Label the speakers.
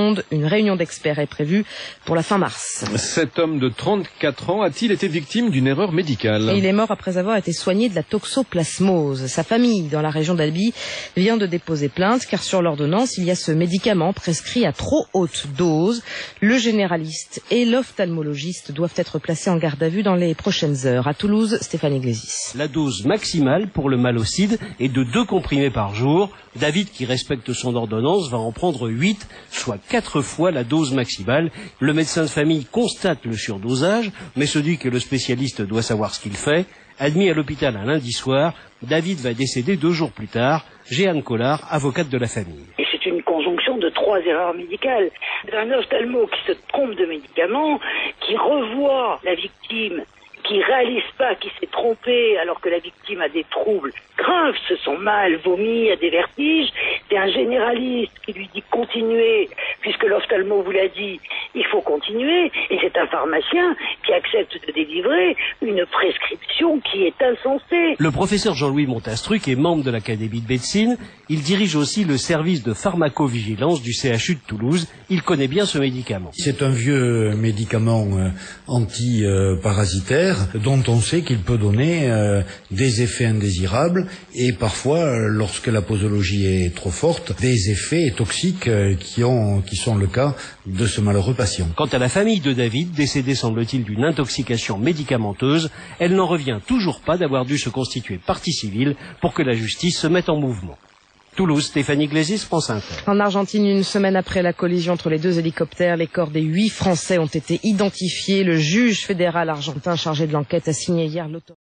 Speaker 1: Monde. Une réunion d'experts est prévue pour la fin mars.
Speaker 2: Cet homme de 34 ans a-t-il été victime d'une erreur médicale?
Speaker 1: Il est mort après avoir été soigné de la toxoplasmose. Sa famille, dans la région d'Albi, vient de déposer plainte car sur l'ordonnance, il y a ce médicament prescrit à trop haute dose. Le généraliste et l'ophtalmologiste doivent être placés en garde à vue dans les prochaines heures. À Toulouse, Stéphane Iglesias.
Speaker 3: La dose maximale pour le malocide est de 2 comprimés par jour. David, qui respecte son ordonnance, va en prendre 8, soit 4 fois la dose maximale. Le médecin de famille constate le surdosage, mais se dit que le spécialiste doit savoir ce qu'il fait. Admis à l'hôpital un lundi soir, David va décéder 2 jours plus tard. Jeanne Collard, avocate de la famille.
Speaker 4: Et c'est une conjonction de 3 erreurs médicales. Un ophtalmo qui se trompe de médicament, qui revoit la victime, qui réalise pas qu'il s'est trompé alors que la victime a des troubles graves, se sent mal, vomit, a des vertiges. C'est un généraliste qui lui dit continuez, puisque l'ophtalmo vous l'a dit, il faut continuer. Et c'est un pharmacien qui accepte de délivrer une prescription qui est insensée.
Speaker 3: Le professeur Jean-Louis Montastruc est membre de l'Académie de médecine. Il dirige aussi le service de pharmacovigilance du CHU de Toulouse. Il connaît bien ce médicament.
Speaker 5: C'est un vieux médicament anti-parasitaire dont on sait qu'il peut donner des effets indésirables et parfois, lorsque la posologie est trop forte, des effets toxiques qui sont le cas de ce malheureux patient.
Speaker 3: Quant à la famille de David, décédée semble-t-il d'une intoxication médicamenteuse, elle n'en revient toujours pas d'avoir dû se constituer partie civile pour que la justice se mette en mouvement. Toulouse, Stéphane Iglesias, France Inter.
Speaker 1: En Argentine, une semaine après la collision entre les 2 hélicoptères, les corps des 8 Français ont été identifiés. Le juge fédéral argentin chargé de l'enquête a signé hier l'autorisation.